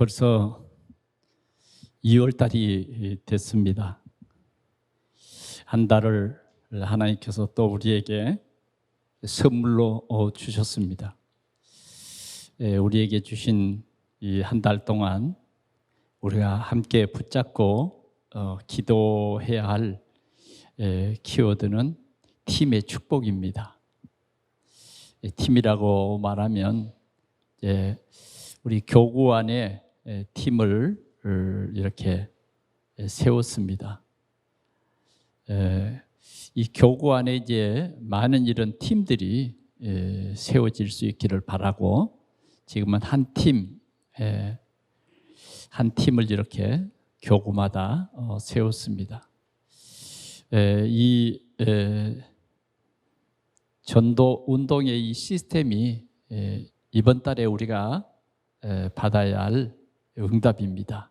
벌써 2월 달이 됐습니다. 한 달을 하나님께서 또 우리에게 선물로 주셨습니다. 우리에게 주신 이 한 달 동안 우리가 함께 붙잡고 기도해야 할 키워드는 팀의 축복입니다. 팀이라고 말하면 우리 교구 안에 팀을 이렇게 세웠습니다. 이 교구 안에 이제 많은 이런 팀들이 세워질 수 있기를 바라고 지금은 한 팀을 이렇게 교구마다 세웠습니다. 이 전도 운동의 이 시스템이 이번 달에 우리가 받아야 할 응답입니다.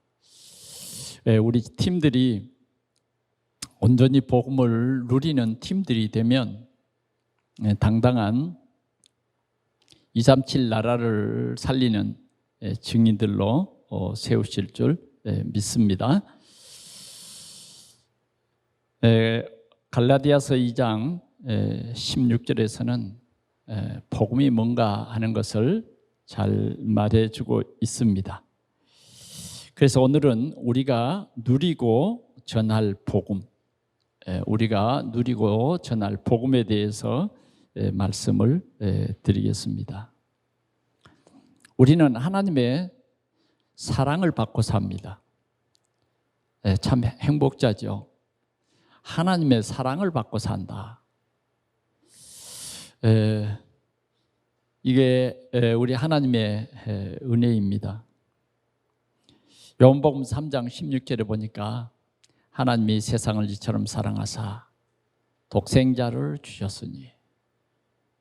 우리 팀들이 온전히 복음을 누리는 팀들이 되면 당당한 237 나라를 살리는 증인들로 세우실 줄 믿습니다. 갈라디아서 2장 16절에서는 복음이 뭔가 하는 것을 잘 말해주고 있습니다. 그래서 오늘은 우리가 누리고 전할 복음, 우리가 누리고 전할 복음에 대해서 말씀을 드리겠습니다. 우리는 하나님의 사랑을 받고 삽니다. 참 행복자죠. 하나님의 사랑을 받고 산다. 이게 우리 하나님의 은혜입니다. 요한복음 3장 16절에 보니까 하나님이 세상을 이처럼 사랑하사 독생자를 주셨으니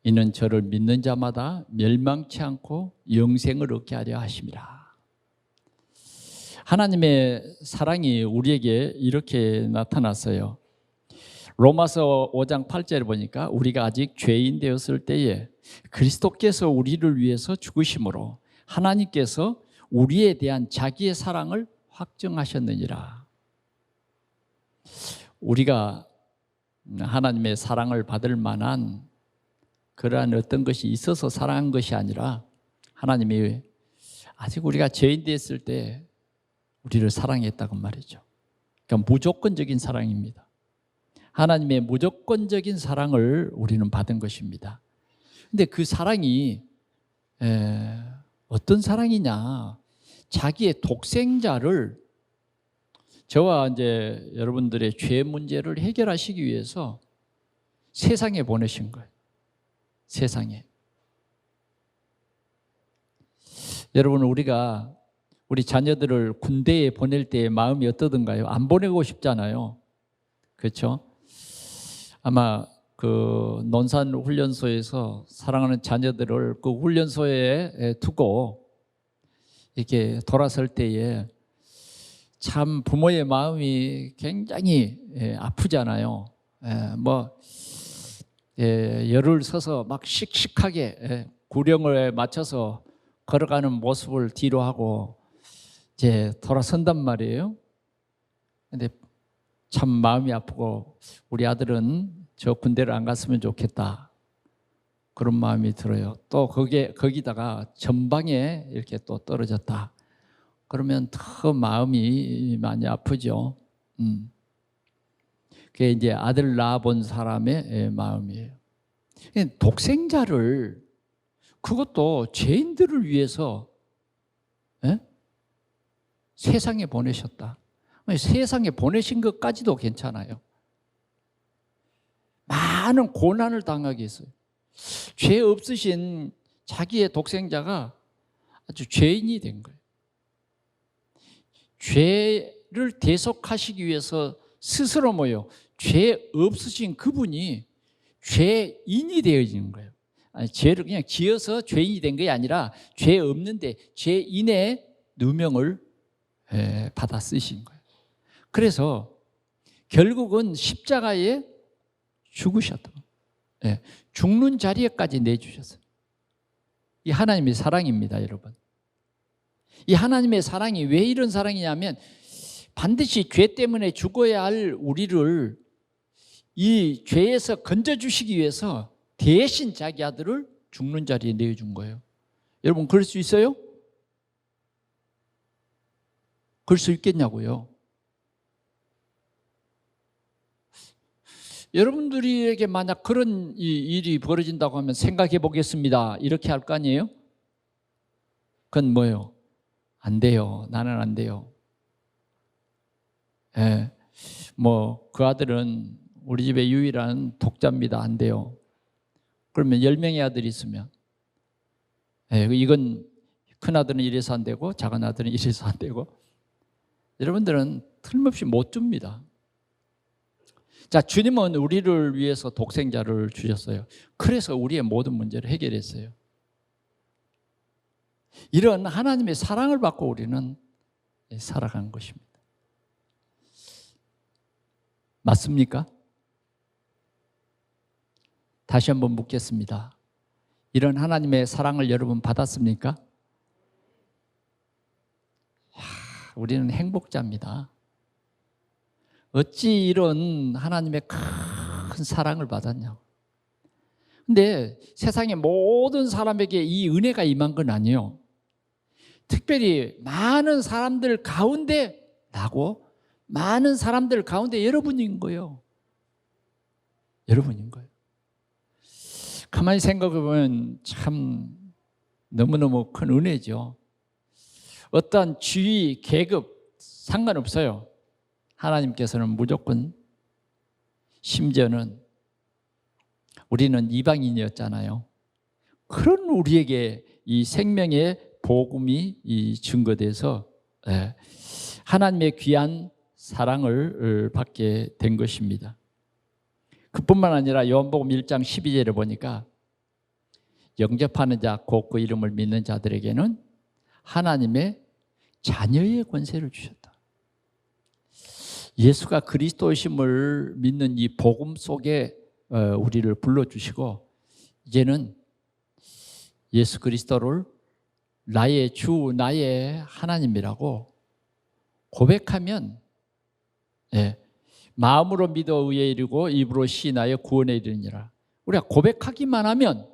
이는 저를 믿는 자마다 멸망치 않고 영생을 얻게 하려 하심이라. 하나님의 사랑이 우리에게 이렇게 나타났어요. 로마서 5장 8절에 보니까 우리가 아직 죄인 되었을 때에 그리스도께서 우리를 위해서 죽으심으로 하나님께서 우리에 대한 자기의 사랑을 확증하셨느니라. 우리가 하나님의 사랑을 받을 만한 그러한 어떤 것이 있어서 사랑한 것이 아니라 하나님이 아직 우리가 죄인 됐을 때 우리를 사랑했다고 말이죠. 그러니까 무조건적인 사랑입니다. 하나님의 무조건적인 사랑을 우리는 받은 것입니다. 근데 그 사랑이 어떤 사랑이냐? 자기의 독생자를 저와 이제 여러분들의 죄 문제를 해결하시기 위해서 세상에 보내신 거예요. 세상에. 여러분, 우리가 우리 자녀들을 군대에 보낼 때 마음이 어떠던가요? 안 보내고 싶잖아요. 그렇죠? 아마 그 논산 훈련소에서 사랑하는 자녀들을 그 훈련소에 두고 이렇게 돌아설 때에 참 부모의 마음이 굉장히 아프잖아요. 열을 서서 막 씩씩하게 구령을 맞춰서 걸어가는 모습을 뒤로 하고 이제 돌아선단 말이에요. 근데 참 마음이 아프고 우리 아들은 저 군대를 안 갔으면 좋겠다. 그런 마음이 들어요. 또 거기다가 전방에 이렇게 또 떨어졌다. 그러면 더 마음이 많이 아프죠. 그게 이제 아들 낳아본 사람의 마음이에요. 독생자를 그것도 죄인들을 위해서 세상에 보내셨다. 세상에 보내신 것까지도 괜찮아요. 많은 고난을 당하게 했어요. 죄 없으신 자기의 독생자가 아주 죄인이 된 거예요. 죄를 대속하시기 위해서 스스로 죄 없으신 그분이 죄인이 되어지는 거예요. 아니, 죄를 그냥 지어서 죄인이 된 게 아니라 죄 없는데 죄인의 누명을 받아 쓰신 거예요. 그래서 결국은 십자가에 죽으셨다. 죽는 자리에까지 내주셨어요. 이 하나님의 사랑입니다, 여러분. 이 하나님의 사랑이 왜 이런 사랑이냐면 반드시 죄 때문에 죽어야 할 우리를 이 죄에서 건져주시기 위해서 대신 자기 아들을 죽는 자리에 내어준 거예요. 여러분 그럴 수 있어요? 그럴 수 있겠냐고요? 여러분들에게 만약 그런 일이 벌어진다고 하면 생각해 보겠습니다 이렇게 할 거 아니에요? 그건 뭐예요? 안 돼요. 나는 안 돼요. 예, 뭐 그 아들은 우리 집의 유일한 독자입니다. 안 돼요. 그러면 10명의 아들이 있으면 이건 큰 아들은 이래서 안 되고 작은 아들은 이래서 안 되고 여러분들은 틀림없이 못 줍니다. 자, 주님은 우리를 위해서 독생자를 주셨어요. 그래서 우리의 모든 문제를 해결했어요. 이런 하나님의 사랑을 받고 우리는 살아간 것입니다. 맞습니까? 다시 한번 묻겠습니다. 이런 하나님의 사랑을 여러분 받았습니까? 우리는 행복자입니다. 어찌 이런 하나님의 큰 사랑을 받았냐고. 근데 세상의 모든 사람에게 이 은혜가 임한 건 아니에요. 특별히 많은 사람들 가운데 나고 많은 사람들 가운데 여러분인 거예요. 여러분인 거예요. 가만히 생각해 보면 참 너무너무 큰 은혜죠. 어떠한 지위, 계급 상관없어요. 하나님께서는 무조건, 심지어는 우리는 이방인이었잖아요. 그런 우리에게 이 생명의 복음이 증거돼서 하나님의 귀한 사랑을 받게 된 것입니다. 그뿐만 아니라 요한복음 1장 12절에 보니까 영접하는 자 곧 그 이름을 믿는 자들에게는 하나님의 자녀의 권세를 주셨다. 예수가 그리스도이심을 믿는 이 복음 속에 우리를 불러주시고 이제는 예수 그리스도를 나의 주, 나의 하나님이라고 고백하면 마음으로 믿어 의에 이르고 입으로 시인하여 구원에 이르느니라. 우리가 고백하기만 하면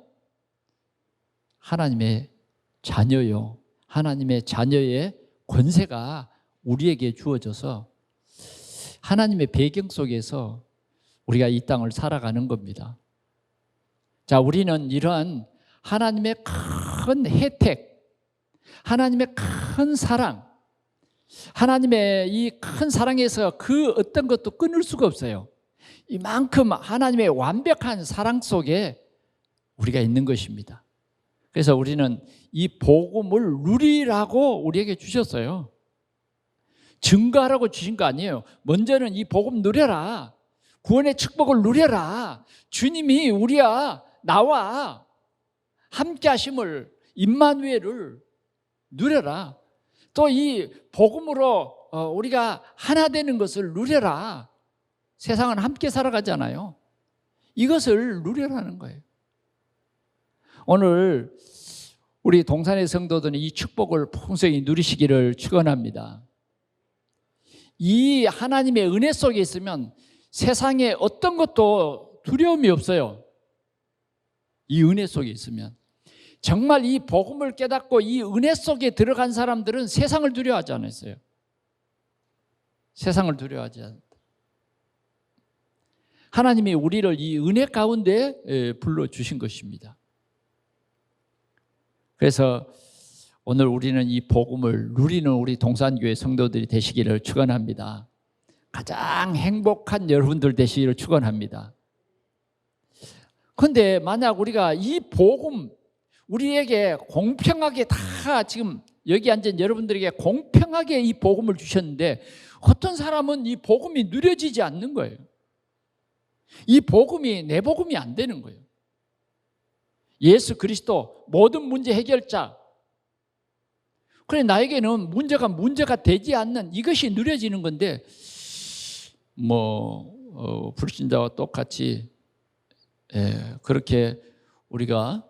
하나님의 자녀요, 하나님의 자녀의 권세가 우리에게 주어져서 하나님의 배경 속에서 우리가 이 땅을 살아가는 겁니다. 자, 우리는 이러한 하나님의 큰 혜택, 하나님의 큰 사랑, 하나님의 이 큰 사랑에서 그 어떤 것도 끊을 수가 없어요. 이만큼 하나님의 완벽한 사랑 속에 우리가 있는 것입니다. 그래서 우리는 이 복음을 누리라고 우리에게 주셨어요. 증거하라고 주신 거 아니에요. 먼저는 이 복음 누려라. 구원의 축복을 누려라. 주님이 우리와 나와 함께 하심을, 임마누엘을 누려라. 또 이 복음으로 우리가 하나 되는 것을 누려라. 세상은 함께 살아가잖아요. 이것을 누려라는 거예요. 오늘 우리 동산의 성도들은 이 축복을 풍성히 누리시기를 축원합니다. 이 하나님의 은혜 속에 있으면 세상에 어떤 것도 두려움이 없어요. 이 은혜 속에 있으면 정말 이 복음을 깨닫고 이 은혜 속에 들어간 사람들은 세상을 두려워하지 않았어요. 세상을 두려워하지 않았다. 하나님이 우리를 이 은혜 가운데 불러주신 것입니다. 그래서 오늘 우리는 이 복음을 누리는 우리 동산교회 성도들이 되시기를 축원합니다. 가장 행복한 여러분들 되시기를 축원합니다. 그런데 만약 우리가 이 복음, 우리에게 공평하게 다 지금 여기 앉은 여러분들에게 공평하게 이 복음을 주셨는데 어떤 사람은 이 복음이 누려지지 않는 거예요. 이 복음이 내 복음이 안 되는 거예요. 예수 그리스도 모든 문제 해결자. 그래 나에게는 문제가 되지 않는 이것이 누려지는 건데 불신자와 똑같이 그렇게 우리가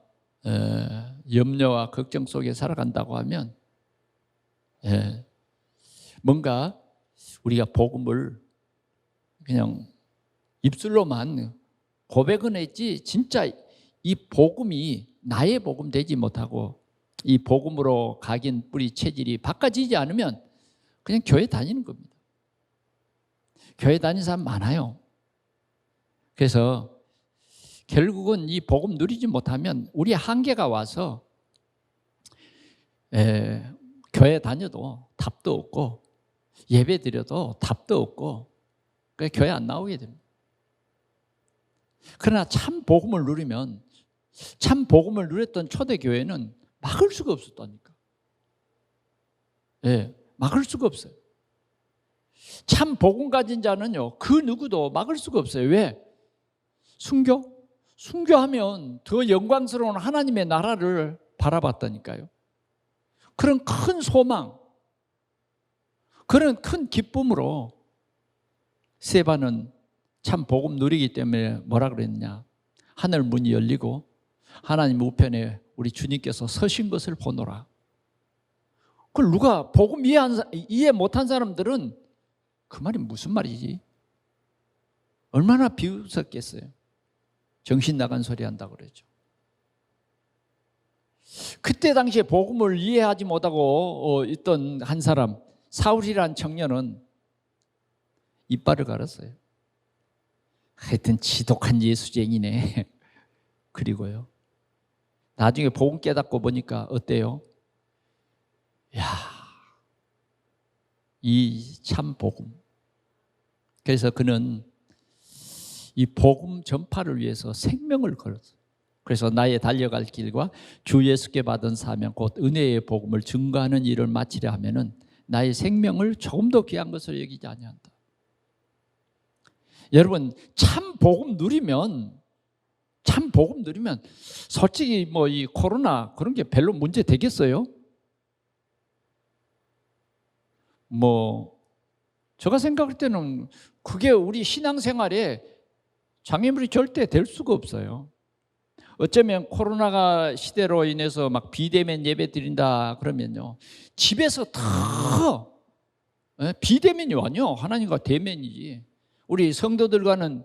염려와 걱정 속에 살아간다고 하면 예. 뭔가 우리가 복음을 그냥 입술로만 고백은 했지 진짜 이 복음이 나의 복음 되지 못하고 이 복음으로 각인 뿌리 체질이 바꿔지지 않으면 그냥 교회 다니는 겁니다. 교회 다니는 사람 많아요. 그래서 결국은 이 복음 누리지 못하면 우리 한계가 와서 교회 다녀도 답도 없고 예배 드려도 답도 없고 교회 안 나오게 됩니다. 그러나 참 복음을 누리면 참 복음을 누렸던 초대교회는 막을 수가 없었다니까. 막을 수가 없어요. 참 복음 가진 자는요, 그 누구도 막을 수가 없어요. 왜? 순교하면 더 영광스러운 하나님의 나라를 바라봤다니까요. 그런 큰 소망, 그런 큰 기쁨으로 스데반은 참 복음 누리기 때문에 뭐라 그랬냐? 하늘 문이 열리고 하나님 우편에 우리 주님께서 서신 것을 보노라. 그걸 누가 복음 이해 못한 사람들은 그 말이 무슨 말이지? 얼마나 비웃었겠어요. 정신 나간 소리 한다고 그러죠. 그때 당시에 복음을 이해하지 못하고 있던 한 사람, 사울이라는 청년은 이빨을 갈았어요. 하여튼 지독한 예수쟁이네. 그리고요, 나중에 복음 깨닫고 보니까 어때요? 야, 이 참 복음. 그래서 그는 이 복음 전파를 위해서 생명을 걸었어요. 그래서 나의 달려갈 길과 주 예수께 받은 사명 곧 은혜의 복음을 증거하는 일을 마치려 하면은 나의 생명을 조금 더 귀한 것을 여기지 아니한다. 여러분, 참 복음 누리면 솔직히 뭐 이 코로나 그런 게 별로 문제 되겠어요? 뭐 제가 생각할 때는 그게 우리 신앙생활에 장애물이 절대 될 수가 없어요. 어쩌면 코로나가 시대로 인해서 막 비대면 예배 드린다 그러면요, 집에서 다 비대면이 아니요, 하나님과 대면이지. 우리 성도들과는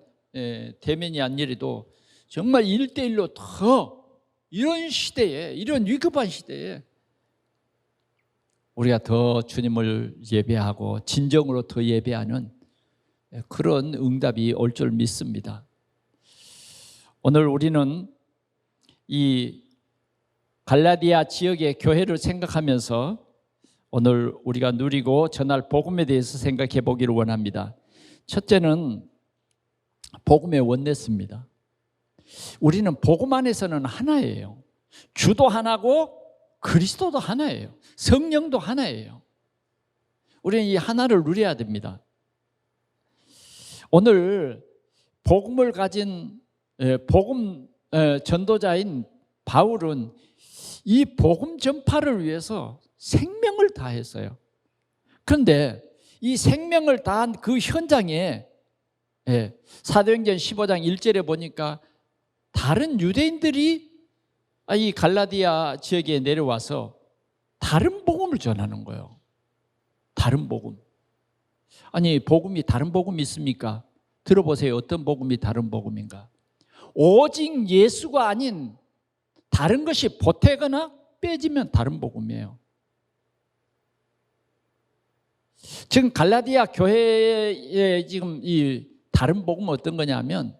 대면이 아니라도 정말 1대1로 더 이런 시대에, 이런 위급한 시대에 우리가 더 주님을 예배하고 진정으로 더 예배하는 그런 응답이 올 줄 믿습니다. 오늘 우리는 이 갈라디아 지역의 교회를 생각하면서 오늘 우리가 누리고 전할 복음에 대해서 생각해 보기를 원합니다. 첫째는 복음의 원네스입니다. 우리는 복음 안에서는 하나예요. 주도 하나고 그리스도도 하나예요. 성령도 하나예요. 우리는 이 하나를 누려야 됩니다. 오늘 복음을 가진 복음 전도자인 바울은 이 복음 전파를 위해서 생명을 다했어요. 그런데 이 생명을 다한 그 현장에 사도행전 15장 1절에 보니까 다른 유대인들이 이 갈라디아 지역에 내려와서 다른 복음을 전하는 거예요. 다른 복음. 아니, 복음이 다른 복음이 있습니까? 들어보세요. 어떤 복음이 다른 복음인가? 오직 예수가 아닌 다른 것이 보태거나 빼지면 다른 복음이에요. 지금 갈라디아 교회의 지금 이 다른 복음은 어떤 거냐면,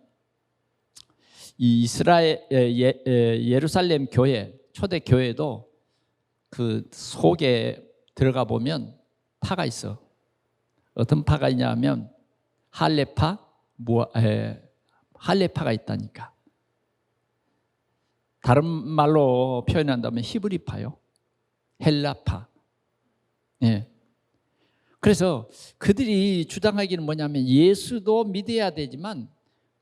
이 이스라엘 예루살렘 교회, 초대 교회도 그 속에 들어가 보면 파가 있어. 어떤 파가 있냐면 할레파, 할레파가 있다니까. 다른 말로 표현한다면 히브리파요, 헬라파. 그래서 그들이 주장하기는 뭐냐면 예수도 믿어야 되지만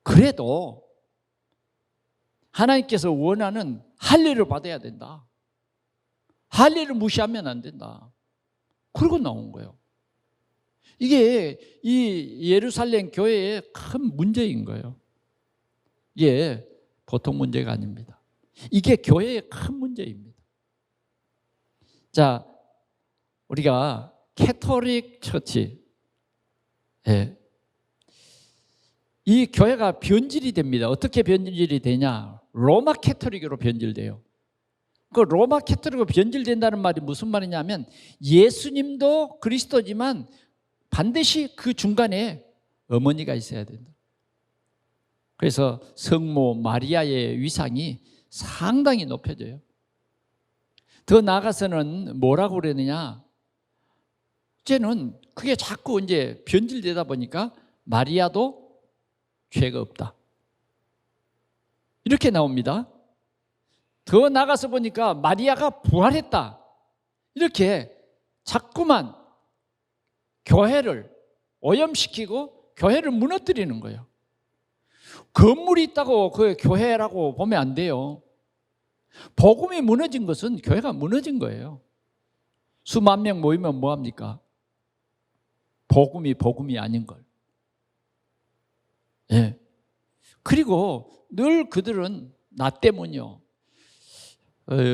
그래도 하나님께서 원하는 할례를 받아야 된다. 할례를 무시하면 안 된다. 그러고 나온 거예요. 이게 이 예루살렘 교회의 큰 문제인 거예요. 이게 보통 문제가 아닙니다. 이게 교회의 큰 문제입니다. 자, 우리가 캐톨릭 처치, 예, 이 교회가 변질이 됩니다. 어떻게 변질이 되냐? 로마 캐톨릭으로 변질돼요. 그 로마 캐톨릭으로 변질된다는 말이 무슨 말이냐면 예수님도 그리스도지만 반드시 그 중간에 어머니가 있어야 된다. 그래서 성모 마리아의 위상이 상당히 높여져요. 더 나아가서는 뭐라고 그러느냐? 이제는 그게 자꾸 이제 변질되다 보니까 마리아도 죄가 없다. 이렇게 나옵니다. 더 나가서 보니까 마리아가 부활했다. 이렇게 자꾸만 교회를 오염시키고 교회를 무너뜨리는 거예요. 건물이 있다고 그 교회라고 보면 안 돼요. 복음이 무너진 것은 교회가 무너진 거예요. 수만 명 모이면 뭐합니까? 복음이 아닌 걸. 예. 그리고 늘 그들은 나 때문이요.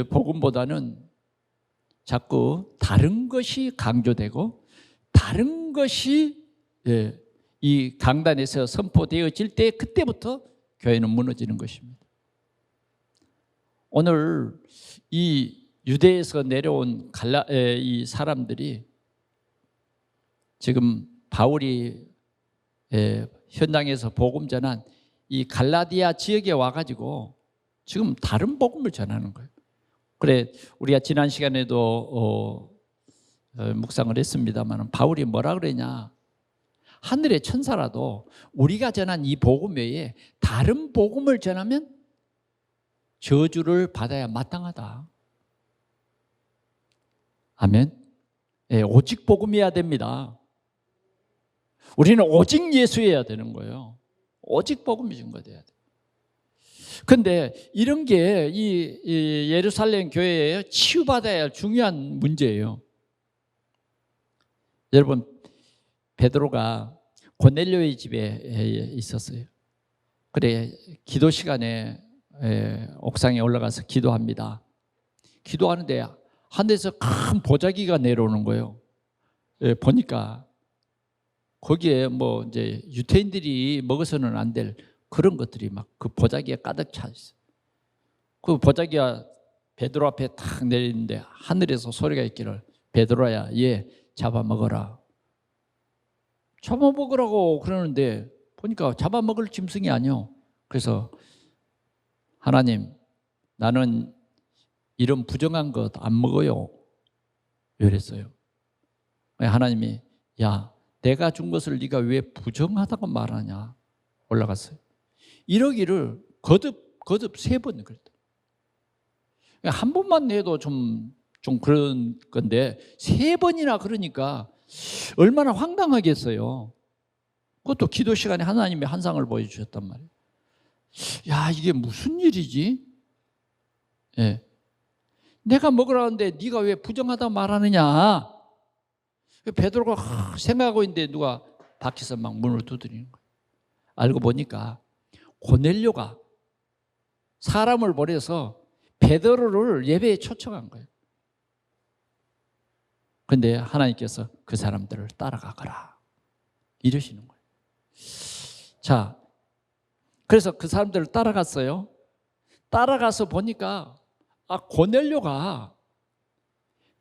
복음보다는 자꾸 다른 것이 강조되고 다른 것이 이 강단에서 선포되어질 때 그때부터 교회는 무너지는 것입니다. 오늘 이 유대에서 내려온 이 사람들이 지금 바울이 현장에서 복음 전한 이 갈라디아 지역에 와가지고 지금 다른 복음을 전하는 거예요. 그래 우리가 지난 시간에도 묵상을 했습니다만 바울이 뭐라 그러냐? 하늘의 천사라도 우리가 전한 이 복음 외에 다른 복음을 전하면 저주를 받아야 마땅하다. 아멘. 예, 오직 복음이어야 됩니다. 우리는 오직 예수여야 되는 거예요. 오직 복음이 증거돼야 돼. 그런데 이런 게 이 예루살렘 교회에 치유받아야 할 중요한 문제예요. 여러분 베드로가 고넬료의 집에 있었어요. 그래 기도 시간에 옥상에 올라가서 기도합니다. 기도하는데 하늘에서 큰 보자기가 내려오는 거예요. 보니까 거기에 뭐 이제 유태인들이 먹어서는 안 될 그런 것들이 막 그 보자기에 가득 차 있어요. 그 보자기가 베드로 앞에 탁 내리는데 하늘에서 소리가 있기를 베드로야, 얘 잡아먹어라. 잡아먹으라고 그러는데 보니까 잡아먹을 짐승이 아니요. 그래서 하나님, 나는 이런 부정한 것 안 먹어요. 이랬어요. 하나님이 야, 내가 준 것을 네가 왜 부정하다고 말하냐? 올라갔어요. 이러기를 거듭 3번 그랬다. 한 번만 해도 좀 그런 건데 3번이나 그러니까 얼마나 황당하겠어요. 그것도 기도 시간에 하나님이 환상을 보여주셨단 말이에요. 야, 이게 무슨 일이지? 예. 내가 먹으라는데 네가 왜 부정하다 말하느냐? 베드로가 생각하고 있는데 누가 밖에서 막 문을 두드리는 거예요. 알고 보니까 고넬료가 사람을 보내서 베드로를 예배에 초청한 거예요. 그런데 하나님께서 그 사람들을 따라가거라 이러시는 거예요. 자, 그래서 그 사람들을 따라갔어요. 따라가서 보니까 고넬료가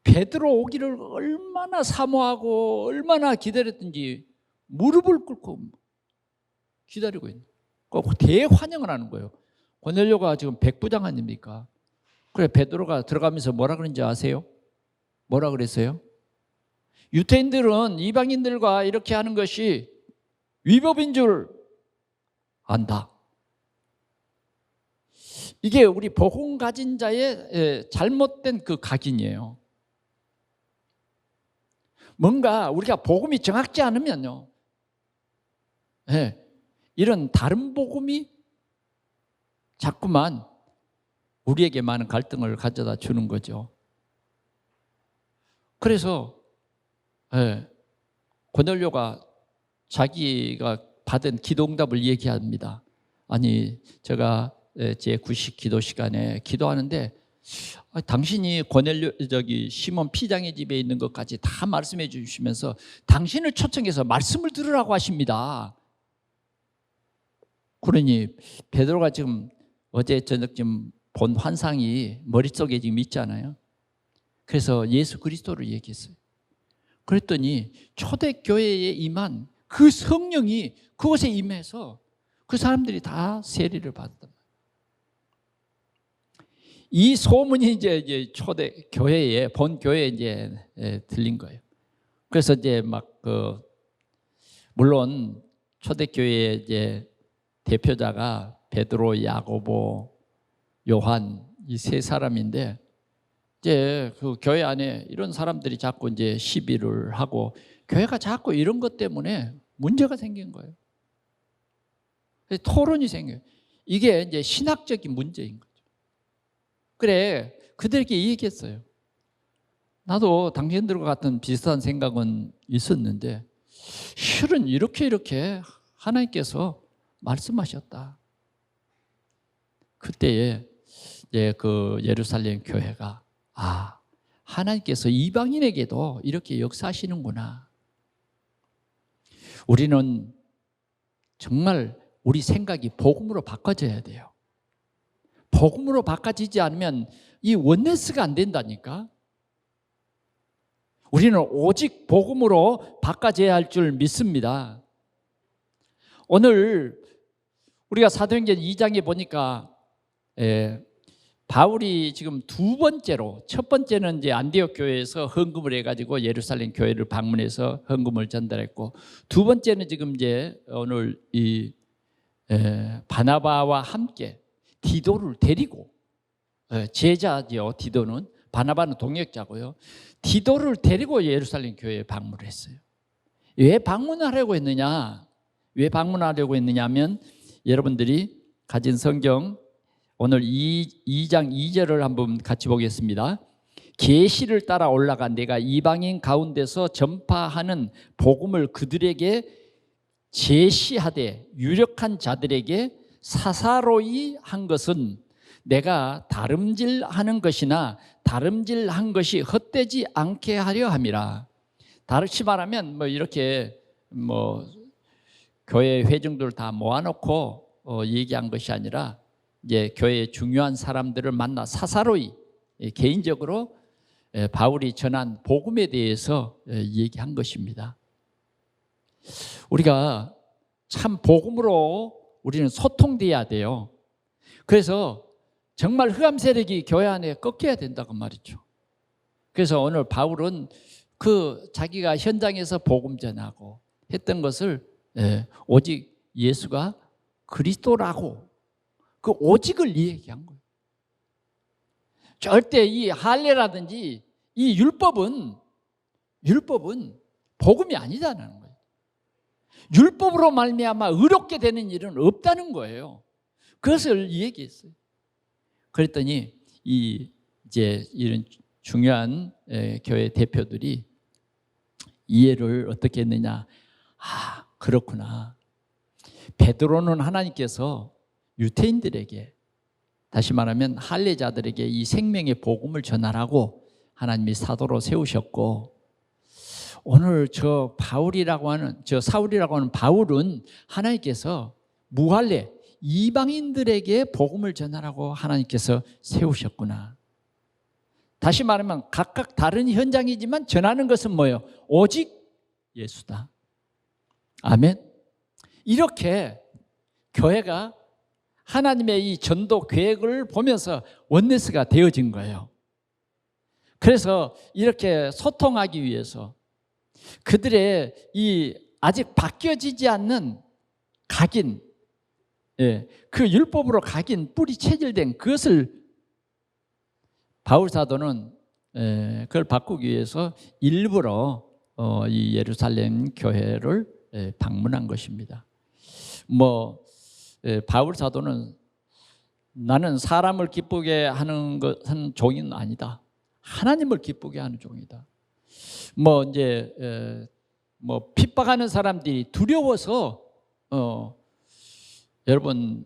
베드로 오기를 얼마나 사모하고 얼마나 기다렸든지 무릎을 꿇고 기다리고 있는 거예요. 대환영을 하는 거예요. 고넬료가 지금 백부장 아닙니까? 그래 베드로가 들어가면서 뭐라 그런지 아세요? 뭐라 그랬어요? 유태인들은 이방인들과 이렇게 하는 것이 위법인 줄 안다. 이게 우리 복음 가진 자의 잘못된 그 각인이에요. 뭔가 우리가 복음이 정확지 않으면요, 이런 다른 복음이 자꾸만 우리에게 많은 갈등을 가져다 주는 거죠. 그래서 고넬료가 자기가 받은 기도응답을 얘기합니다. 아니 제가 제 9시 기도 시간에 기도하는데 당신이 시몬 피장의 집에 있는 것까지 다 말씀해 주시면서 당신을 초청해서 말씀을 들으라고 하십니다. 그러니 베드로가 지금 어제 저녁쯤 본 환상이 머릿속에 지금 있잖아요. 그래서 예수 그리스도를 얘기했어요. 그랬더니 초대교회에 임한 그 성령이 그곳에 임해서 그 사람들이 다 세례를 받았단 말이에요. 이 소문이 이제 초대 교회에 본 교회에 이제 들린 거예요. 그래서 이제 막 물론 초대 교회의 이제 대표자가 베드로, 야고보, 요한 이 세 사람인데 이제 그 교회 안에 이런 사람들이 자꾸 이제 시비를 하고 교회가 자꾸 이런 것 때문에 문제가 생긴 거예요. 토론이 생겨요. 이게 이제 신학적인 문제인 거죠. 그래, 그들에게 얘기했어요. 나도 당신들과 같은 비슷한 생각은 있었는데 실은 이렇게 하나님께서 말씀하셨다. 그때에 이제 그 예루살렘 교회가 하나님께서 이방인에게도 이렇게 역사하시는구나. 우리는 정말 우리 생각이 복음으로 바꿔져야 돼요. 복음으로 바꿔지지 않으면 이 원네스가 안 된다니까. 우리는 오직 복음으로 바꿔져야 할 줄 믿습니다. 오늘 우리가 사도행전 2장에 보니까 바울이 지금 두 번째로, 첫 번째는 이제 안디옥 교회에서 헌금을 해가지고 예루살렘 교회를 방문해서 헌금을 전달했고, 두 번째는 지금 이제 오늘 이 바나바와 함께 디도를 데리고, 제자죠. 디도는, 바나바는 동역자고요. 디도를 데리고 예루살렘 교회에 방문을 했어요. 왜 방문하려고 했느냐? 왜 방문하려고 했느냐면 여러분들이 가진 성경 오늘 2장 2절을 한번 같이 보겠습니다. 계시를 따라 올라가 내가 이방인 가운데서 전파하는 복음을 그들에게 제시하되 유력한 자들에게 사사로이 한 것은 내가 다름질하는 것이나 다름질한 것이 헛되지 않게 하려 함이라. 다르시 말하면 이렇게 교회 회중들 다 모아놓고 얘기한 것이 아니라 이제 교회의 중요한 사람들을 만나 사사로이 개인적으로 바울이 전한 복음에 대해서 얘기한 것입니다. 우리가 참 복음으로 우리는 소통돼야 돼요. 그래서 정말 흑암 세력이 교회 안에 꺾여야 된다고 말이죠. 그래서 오늘 바울은 그 자기가 현장에서 복음 전하고 했던 것을 오직 예수가 그리스도라고 그 오직을 얘기한 거예요. 절대 이 할례라든지 이 율법은 복음이 아니다는 거예요. 율법으로 말미암아 의롭게 되는 일은 없다는 거예요. 그것을 얘기했어요. 그랬더니 이제 이런 중요한 교회 대표들이 이해를 어떻게 했느냐? 그렇구나. 베드로는 하나님께서 유대인들에게, 다시 말하면 할례자들에게 이 생명의 복음을 전하라고 하나님이 사도로 세우셨고, 오늘 저 사울이라고 하는 바울은 하나님께서 무할례 이방인들에게 복음을 전하라고 하나님께서 세우셨구나. 다시 말하면 각각 다른 현장이지만 전하는 것은 뭐예요? 오직 예수다. 아멘. 이렇게 교회가 하나님의 이 전도 계획을 보면서 원네스가 되어진 거예요. 그래서 이렇게 소통하기 위해서 그들의 이 아직 바뀌어지지 않는 각인, 그 율법으로 각인 뿌리 체질된 그것을 바울 사도는 그걸 바꾸기 위해서 일부러 이 예루살렘 교회를 방문한 것입니다. 바울 사도는 나는 사람을 기쁘게 하는 종은 아니다. 하나님을 기쁘게 하는 종이다. 핍박하는 사람들이 두려워서 여러분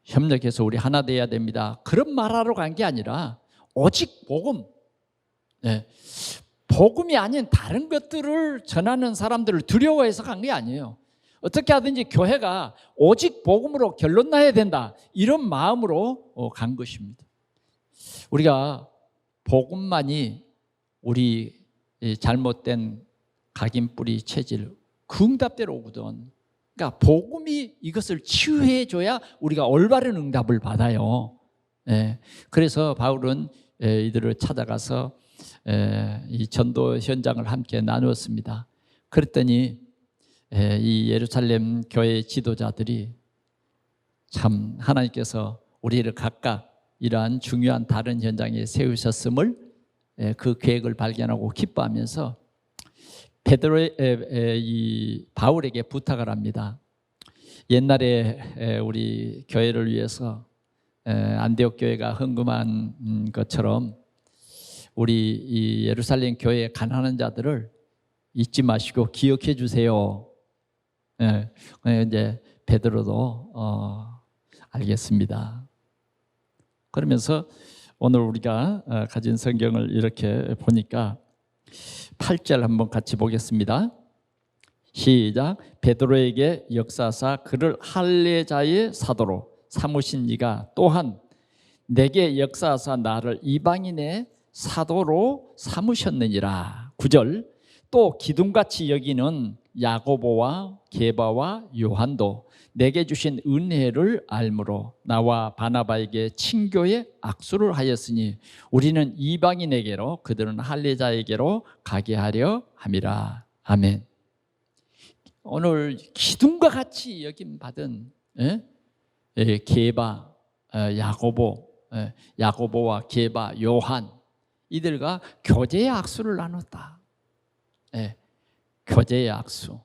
협력해서 우리 하나 돼야 됩니다. 그런 말하러 간 게 아니라 오직 복음, 복음이 아닌 다른 것들을 전하는 사람들을 두려워해서 간 게 아니에요. 어떻게 하든지 교회가 오직 복음으로 결론 나야 된다, 이런 마음으로 간 것입니다. 우리가 복음만이 우리 잘못된 각인뿌리 체질 그 응답대로 오거든. 그러니까 복음이 이것을 치유해 줘야 우리가 올바른 응답을 받아요. 그래서 바울은 이들을 찾아가서 이 전도 현장을 함께 나누었습니다. 그랬더니 이 예루살렘 교회 지도자들이 참 하나님께서 우리를 각각 이러한 중요한 다른 현장에 세우셨음을 그 계획을 발견하고 기뻐하면서 이 바울에게 부탁을 합니다. 옛날에 우리 교회를 위해서 안디옥 교회가 헌금한 것처럼 우리 이 예루살렘 교회의 가난한 자들을 잊지 마시고 기억해 주세요. 이제 베드로도 알겠습니다. 그러면서 오늘 우리가 가진 성경을 이렇게 보니까 8절 한번 같이 보겠습니다. 시작. 베드로에게 역사하사 그를 할례자의 사도로 삼으신 이가 또한 내게 역사하사 나를 이방인의 사도로 삼으셨느니라. 9절. 또 기둥같이 여기는 야고보와 게바와 요한도 내게 주신 은혜를 알므로 나와 바나바에게 친교의 악수를 하였으니 우리는 이방인에게로 그들은 할례자에게로 가게 하려 함이라. 아멘. 오늘 기둥과 같이 여김 받은 게바, 야고보와 게바, 요한, 이들과 교제의 악수를 나눴다. 교제의 악수.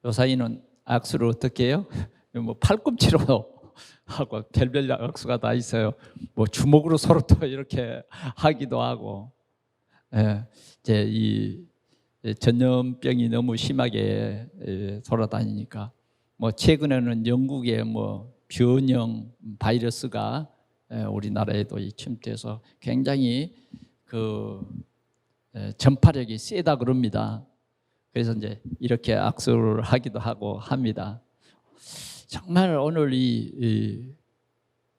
요 사이는 악수를 어떻게 해요? 뭐 팔꿈치로 하고 별별 악수가 다 있어요. 뭐 주먹으로 서로 또 이렇게 하기도 하고. 이제 이 전염병이 너무 심하게 돌아다니니까 뭐 최근에는 영국의 뭐 변형 바이러스가 우리나라에도 침투해서 굉장히 그 전파력이 세다 그럽니다. 그래서 이제 이렇게 악수를 하기도 하고 합니다. 정말 오늘 이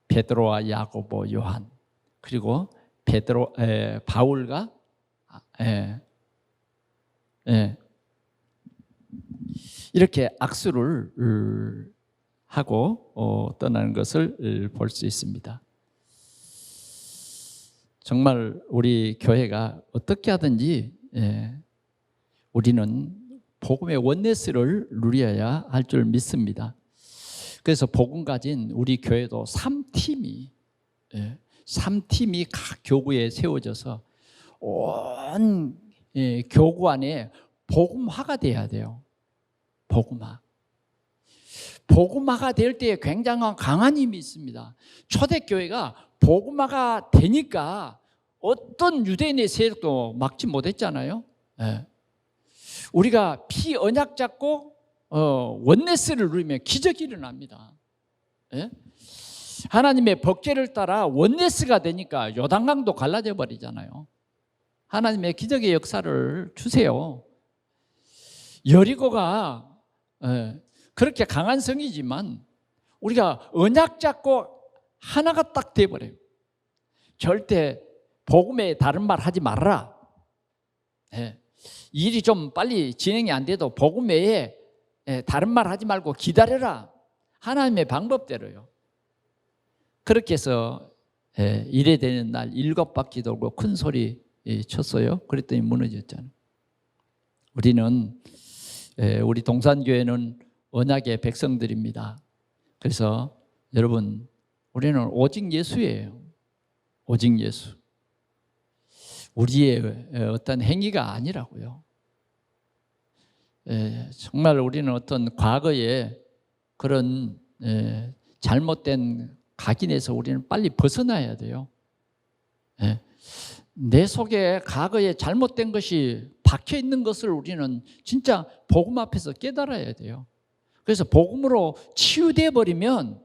베드로와 야고보, 요한, 그리고 바울과 이렇게 악수를 하고 떠나는 것을 볼 수 있습니다. 정말 우리 교회가 어떻게 하든지 우리는 복음의 원네스를 누려야 할 줄 믿습니다. 그래서 복음 가진 우리 교회도 3팀이 각 교구에 세워져서 온 교구 안에 복음화가 돼야 돼요. 복음화가 될 때에 굉장한 강한 힘이 있습니다. 초대교회가 복음화가 되니까 어떤 유대인의 세력도 막지 못했잖아요. 우리가 피언약 잡고 원네스를 누리면 기적이 일어납니다. 하나님의 법궤를 따라 원네스가 되니까 요단강도 갈라져 버리잖아요. 하나님의 기적의 역사를 주세요. 여리고가 그렇게 강한 성이지만 우리가 언약 잡고 하나가 딱 돼버려요. 절대 복음에 다른 말 하지 말아라. 일이 좀 빨리 진행이 안 돼도 복음 외에 다른 말 하지 말고 기다려라. 하나님의 방법대로요. 그렇게 해서 일에 되는 날 7바퀴 돌고 큰 소리 쳤어요. 그랬더니 무너졌잖아요. 우리 동산교회는 언약의 백성들입니다. 그래서 여러분, 우리는 오직 예수예요. 오직 예수. 우리의 어떤 행위가 아니라고요. 정말 우리는 어떤 과거의 그런 잘못된 각인에서 우리는 빨리 벗어나야 돼요. 내 속에 과거에 잘못된 것이 박혀 있는 것을 우리는 진짜 복음 앞에서 깨달아야 돼요. 그래서 복음으로 치유돼 버리면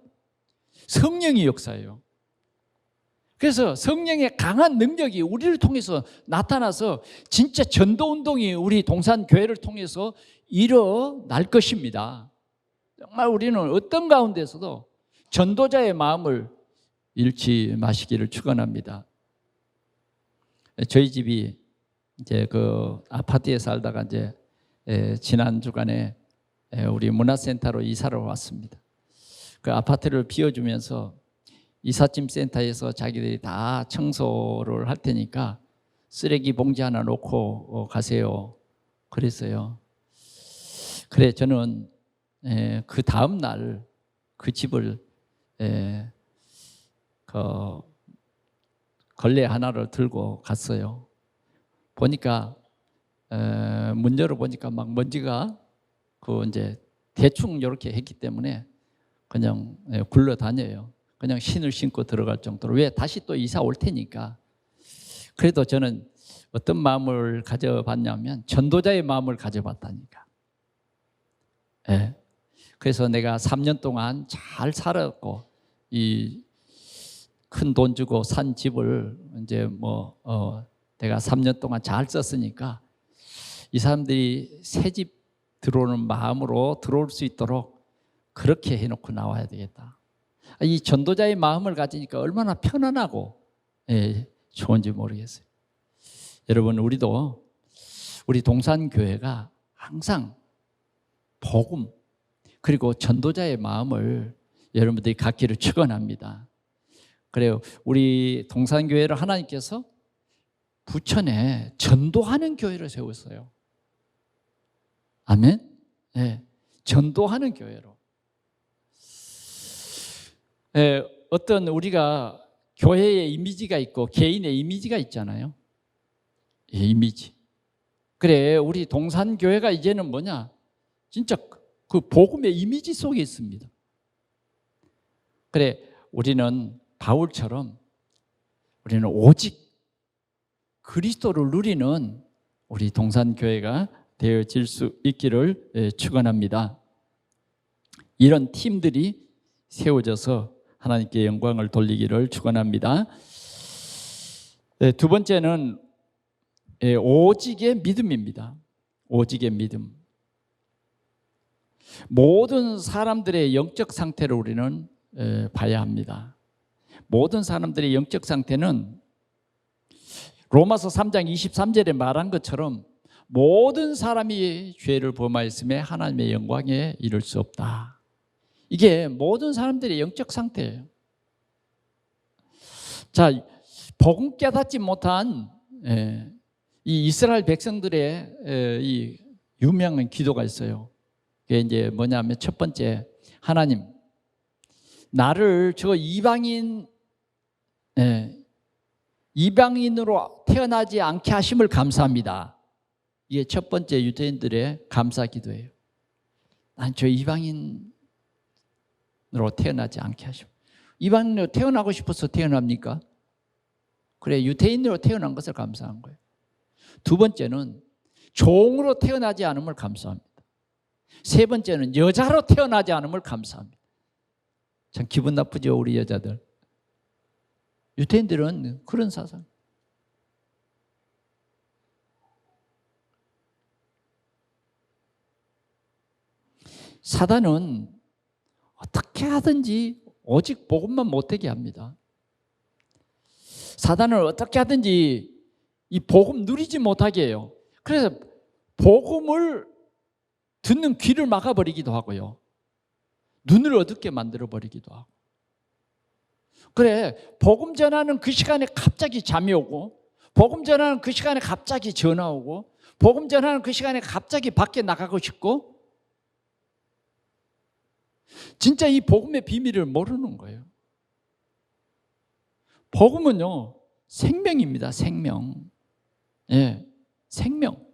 성령이 역사해요. 그래서 성령의 강한 능력이 우리를 통해서 나타나서 진짜 전도운동이 우리 동산교회를 통해서 일어날 것입니다. 정말 우리는 어떤 가운데서도 전도자의 마음을 잃지 마시기를 축원합니다. 저희 집이 이제 그 아파트에 살다가 이제 지난 주간에 우리 문화센터로 이사를 왔습니다. 그 아파트를 비워주면서 이삿짐 센터에서 자기들이 다 청소를 할 테니까 쓰레기 봉지 하나 놓고 가세요. 그랬어요. 그래 저는 그 다음 날 그 집을 그 걸레 하나를 들고 갔어요. 보니까 문 열어 보니까 막 먼지가 그 이제 대충 이렇게 했기 때문에 그냥 굴러다녀요. 그냥 신을 신고 들어갈 정도로. 왜? 다시 또 이사 올 테니까. 그래도 저는 어떤 마음을 가져봤냐면 전도자의 마음을 가져봤다니까. 예. 그래서 내가 3년 동안 잘 살았고 이 큰 돈 주고 산 집을 이제 내가 3년 동안 잘 썼으니까 이 사람들이 새 집 들어오는 마음으로 들어올 수 있도록 그렇게 해놓고 나와야 되겠다. 이 전도자의 마음을 가지니까 얼마나 편안하고 좋은지 모르겠어요. 여러분 우리도 우리 동산교회가 항상 복음 그리고 전도자의 마음을 여러분들이 갖기를 축원합니다. 그래요. 우리 동산교회를 하나님께서 부천에 전도하는 교회를 세웠어요. 아멘? 네, 전도하는 교회로. 어떤 우리가 교회의 이미지가 있고 개인의 이미지가 있잖아요. 이미지. 그래 우리 동산교회가 이제는 뭐냐? 진짜 그 복음의 이미지 속에 있습니다. 그래 우리는 바울처럼 우리는 오직 그리스도를 누리는 우리 동산교회가 되어질 수 있기를 축원합니다. 이런 팀들이 세워져서 하나님께 영광을 돌리기를 축원합니다. 두 번째는 오직의 믿음입니다. 오직의 믿음. 모든 사람들의 영적 상태를 우리는 봐야 합니다. 모든 사람들의 영적 상태는 로마서 3장 23절에 말한 것처럼 모든 사람이 죄를 범하였음에 하나님의 영광에 이를 수 없다. 이게 모든 사람들의 영적 상태예요. 자, 복음 깨닫지 못한 이 이스라엘 백성들의 이 유명한 기도가 있어요. 그게 이제 뭐냐면 첫 번째, 하나님, 나를 저 이방인으로 태어나지 않게 하심을 감사합니다. 이게 첫 번째 유대인들의 감사 기도예요. 난 저 이방인으로 태어나지 않게 하심. 이방인으로 태어나고 싶어서 태어납니까? 그래, 유대인으로 태어난 것을 감사한 거예요. 두 번째는 종으로 태어나지 않음을 감사합니다. 세 번째는 여자로 태어나지 않음을 감사합니다. 참 기분 나쁘죠, 우리 여자들. 유대인들은 그런 사상. 사단은 어떻게 하든지 오직 복음만 못되게 합니다. 사단은 어떻게 하든지 이 복음 누리지 못하게 해요. 그래서 복음을 듣는 귀를 막아버리기도 하고요. 눈을 어둡게 만들어버리기도 하고. 그래, 복음 전하는 그 시간에 갑자기 잠이 오고, 복음 전하는 그 시간에 갑자기 전화 오고, 복음 전하는 그 시간에 갑자기 밖에 나가고 싶고, 진짜 이 복음의 비밀을 모르는 거예요. 복음은요, 생명입니다. 생명. 예, 생명.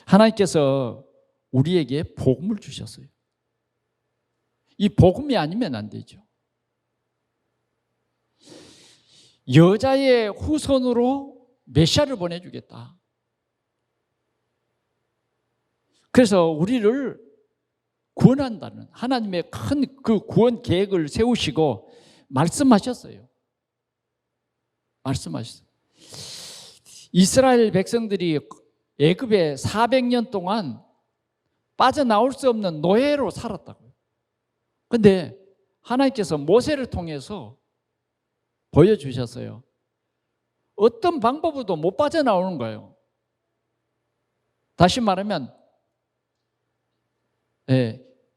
하나님께서 우리에게 복음을 주셨어요. 이 복음이 아니면 안 되죠. 여자의 후손으로 메시아를 보내주겠다. 그래서 우리를 구원한다는 하나님의 큰 그 구원 계획을 세우시고 말씀하셨어요. 이스라엘 백성들이 애굽에 400년 동안 빠져나올 수 없는 노예로 살았다고요. 그런데 하나님께서 모세를 통해서 보여주셨어요. 어떤 방법으로도 못 빠져나오는 거예요. 다시 말하면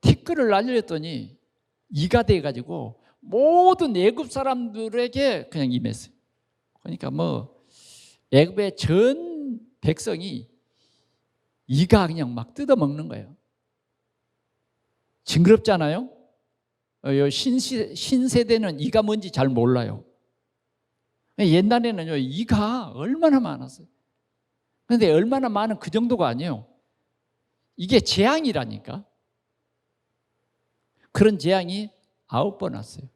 티끌을 날렸더니 이가 돼가지고 모든 애굽 사람들에게 그냥 임했어요. 그러니까 애굽의 전 백성이 이가 그냥 막 뜯어먹는 거예요. 징그럽잖아요. 신세대는 이가 뭔지 잘 몰라요. 옛날에는요, 이가 얼마나 많았어요. 그런데 얼마나 많은 그 정도가 아니에요. 이게 재앙이라니까. 그런 재앙이 9번 왔어요.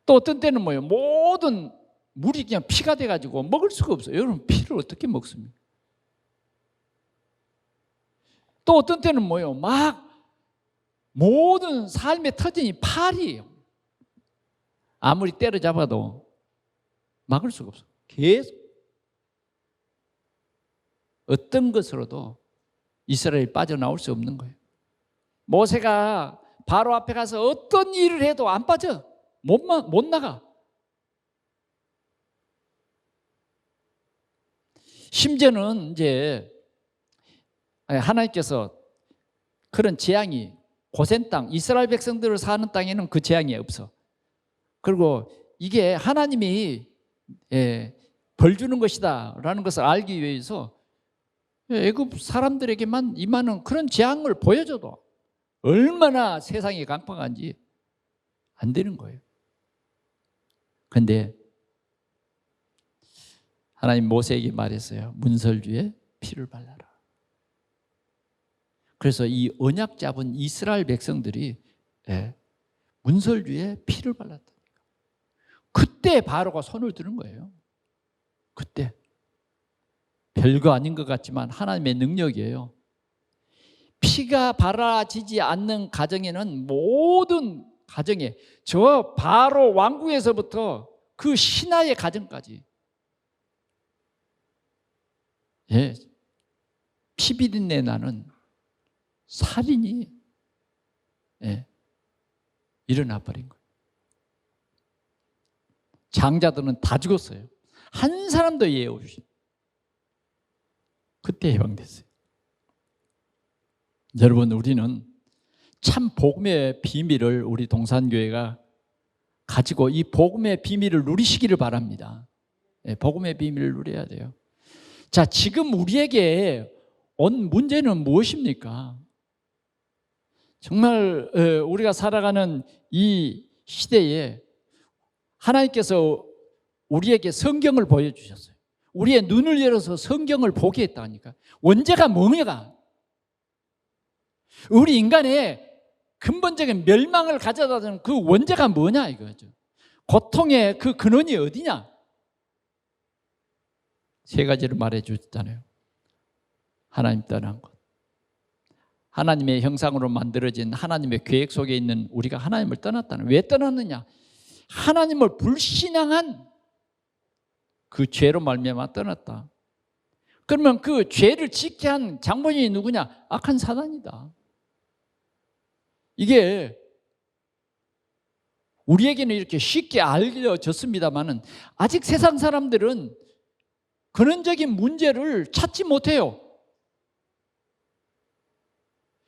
또 어떤 때는 모든 물이 그냥 피가 돼가지고 먹을 수가 없어요. 여러분, 피를 어떻게 먹습니까? 또 어떤 때는 막 모든 삶의 터전이 팔이에요. 아무리 때려잡아도 막을 수가 없어요. 계속 어떤 것으로도 이스라엘이 빠져나올 수 없는 거예요. 모세가 바로 앞에 가서 어떤 일을 해도 안 빠져. 못 나가. 심지어는 이제 하나님께서 그런 재앙이 고센 땅, 이스라엘 백성들을 사는 땅에는 그 재앙이 없어. 그리고 이게 하나님이 벌 주는 것이다 라는 것을 알기 위해서 애굽 사람들에게만 임하는 그런 재앙을 보여줘도 얼마나 세상이 강팍한지 안 되는 거예요. 그런데 하나님 모세에게 말했어요. 문설주에 피를 발라라. 그래서 이 언약 잡은 이스라엘 백성들이 문설주에 피를 발랐다니까. 그때 바로가 손을 드는 거예요. 그때. 별거 아닌 것 같지만 하나님의 능력이에요. 피가 발라지지 않는 가정에는 모든 가정에 저 바로 왕궁에서부터 그 신하의 가정까지 피비린내 나는 살인이 일어나 버린 거예요. 장자들은 다 죽었어요. 한 사람도 예외 없이. 그때 해방됐어요. 여러분, 우리는 참 복음의 비밀을 우리 동산교회가 가지고 이 복음의 비밀을 누리시기를 바랍니다. 복음의 비밀을 누려야 돼요. 자, 지금 우리에게 온 문제는 무엇입니까? 정말 우리가 살아가는 이 시대에 하나님께서 우리에게 성경을 보여주셨어요. 우리의 눈을 열어서 성경을 보게 했다니까. 원죄가 뭐냐? 우리 인간의 근본적인 멸망을 가져다 주는 그 원죄가 뭐냐 이거죠. 고통의 그 근원이 어디냐? 세 가지를 말해 주셨잖아요. 하나님 떠난 것, 하나님의 형상으로 만들어진 하나님의 계획 속에 있는 우리가 하나님을 떠났다는. 왜 떠났느냐? 하나님을 불신앙한 그 죄로 말미암아 떠났다. 그러면 그 죄를 짓게 한 장본인이 누구냐? 악한 사단이다. 이게 우리에게는 이렇게 쉽게 알려졌습니다만은 아직 세상 사람들은 근원적인 문제를 찾지 못해요.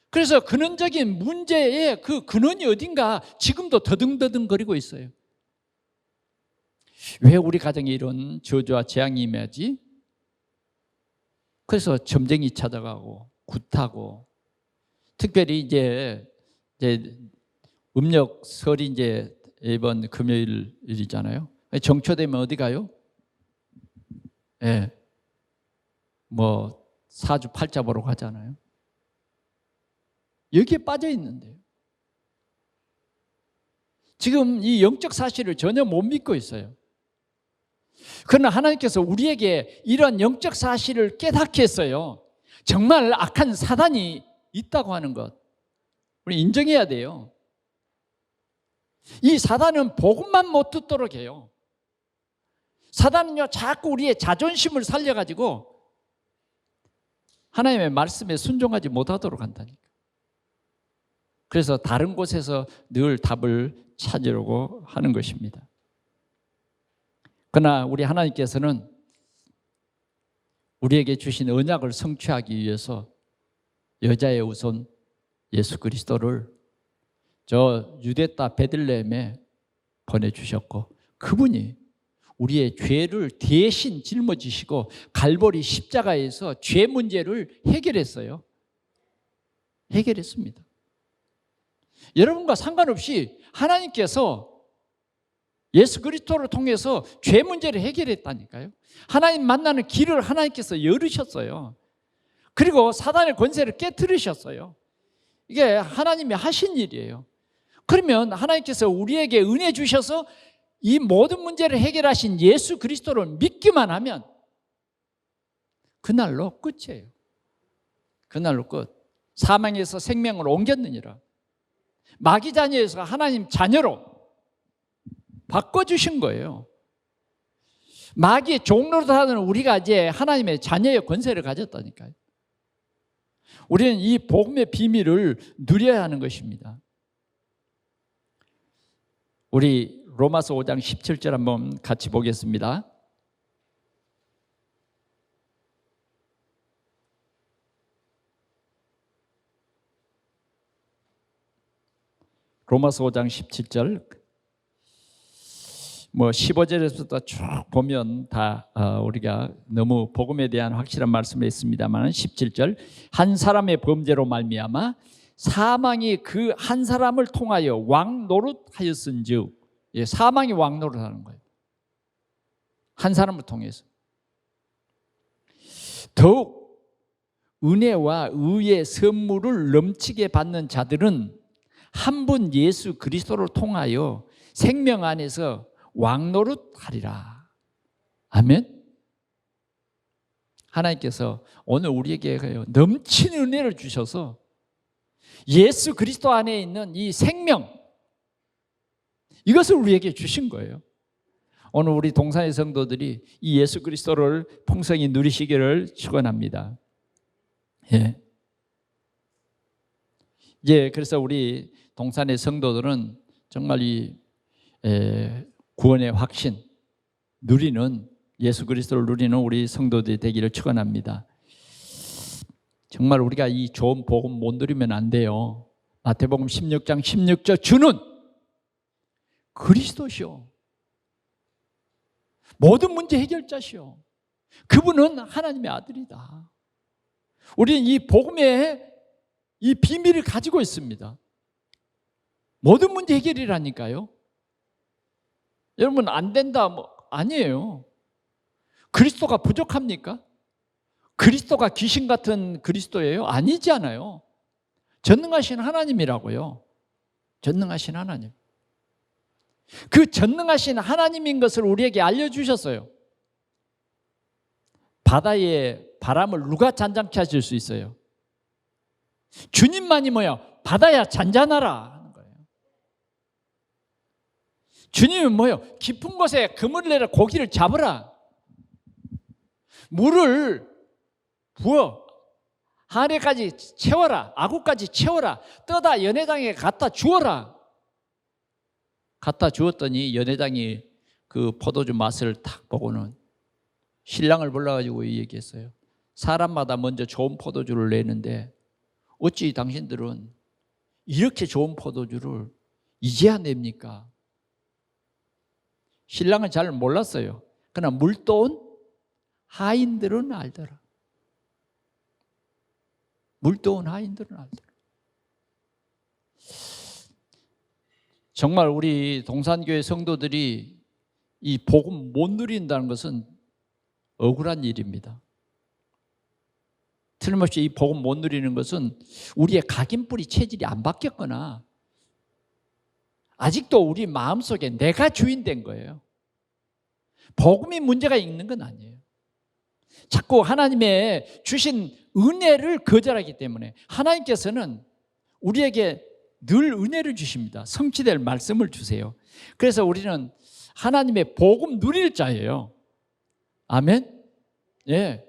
그래서 근원적인 문제의 그 근원이 어딘가 지금도 더듬더듬거리고 있어요. 왜 우리 가정에 이런 저주와 재앙이 임하지? 그래서 점쟁이 찾아가고 굿하고, 특별히 이제 음력설이 이제 이번 금요일이잖아요. 정초되면 어디 가요? 사주 팔자 보러 가잖아요. 여기에 빠져 있는데요. 지금 이 영적 사실을 전혀 못 믿고 있어요. 그러나 하나님께서 우리에게 이런 영적 사실을 깨닫게 했어요. 정말 악한 사단이 있다고 하는 것, 우리 인정해야 돼요. 이 사단은 복음만 못 듣도록 해요. 사단은요, 자꾸 우리의 자존심을 살려가지고 하나님의 말씀에 순종하지 못하도록 한다니까. 그래서 다른 곳에서 늘 답을 찾으려고 하는 것입니다. 그러나 우리 하나님께서는 우리에게 주신 언약을 성취하기 위해서 여자의 후손 예수 그리스도를 저 유대 땅 베들레헴에 보내주셨고, 그분이 우리의 죄를 대신 짊어지시고 갈보리 십자가에서 죄 문제를 해결했어요. 해결했습니다. 여러분과 상관없이 하나님께서 예수 그리스도를 통해서 죄 문제를 해결했다니까요. 하나님 만나는 길을 하나님께서 열으셨어요. 그리고 사단의 권세를 깨트리셨어요. 이게 하나님이 하신 일이에요. 그러면 하나님께서 우리에게 은혜 주셔서 이 모든 문제를 해결하신 예수 그리스도를 믿기만 하면 그날로 끝이에요. 그날로 끝. 사망에서 생명으로 옮겼느니라. 마귀 자녀에서 하나님 자녀로 바꿔주신 거예요. 마귀의 종로로 하는 우리가 이제 하나님의 자녀의 권세를 가졌다니까요. 우리는 이 복음의 비밀을 누려야 하는 것입니다. 우리 로마서 5장 17절 한번 같이 보겠습니다. 로마서 5장 17절 15절에서부터 쭉 보면 다 우리가 너무 복음에 대한 확실한 말씀을 했습니다만 17절 한 사람의 범죄로 말미암아 사망이 그 한 사람을 통하여 왕노릇하였은즉, 사망이 왕노릇하는 거예요. 한 사람을 통해서. 더욱 은혜와 의의 선물을 넘치게 받는 자들은 한 분 예수 그리스도를 통하여 생명 안에서 왕노릇하리라. 아멘. 하나님께서 오늘 우리에게 넘치는 은혜를 주셔서 예수 그리스도 안에 있는 이 생명, 이것을 우리에게 주신 거예요. 오늘 우리 동산의 성도들이 이 예수 그리스도를 풍성히 누리시기를 축원합니다. 그래서 우리 동산의 성도들은 정말 이 구원의 확신 누리는, 예수 그리스도를 누리는 우리 성도들이 되기를 축원합니다. 정말 우리가 이 좋은 복음 못 누리면 안 돼요. 마태복음 16장 16절 주는 그리스도시오. 모든 문제 해결자시오. 그분은 하나님의 아들이다. 우리는 이 복음의 이 비밀을 가지고 있습니다. 모든 문제 해결이라니까요. 여러분 안 된다 아니에요. 그리스도가 부족합니까? 그리스도가 귀신 같은 그리스도예요? 아니지 않아요. 전능하신 하나님이라고요. 전능하신 하나님. 그 전능하신 하나님인 것을 우리에게 알려주셨어요. 바다의 바람을 누가 잔잔케 하실 수 있어요? 주님만이 바다야 잔잔하라 하는 거예요. 주님은 깊은 곳에 그물을 내려 고기를 잡으라. 물을 부어 하늘까지 채워라. 아구까지 채워라. 떠다 연회장에 갖다 주어라. 갖다 주었더니 연회장이 그 포도주 맛을 탁 보고는 신랑을 불러가지고 얘기했어요. 사람마다 먼저 좋은 포도주를 내는데 어찌 당신들은 이렇게 좋은 포도주를 이제야 냅니까? 신랑은 잘 몰랐어요. 그러나 물도온 하인들은 알더라. 물도온 하인들은 알더라. 정말 우리 동산교회 성도들이 이 복음 못 누린다는 것은 억울한 일입니다. 틀림없이 이 복음 못 누리는 것은 우리의 각인뿌리 체질이 안 바뀌었거나 아직도 우리 마음속에 내가 주인 된 거예요. 복음이 문제가 있는 건 아니에요. 자꾸 하나님의 주신 은혜를 거절하기 때문에 하나님께서는 우리에게 늘 은혜를 주십니다. 성취될 말씀을 주세요. 그래서 우리는 하나님의 복음 누릴 자예요. 아멘? 예.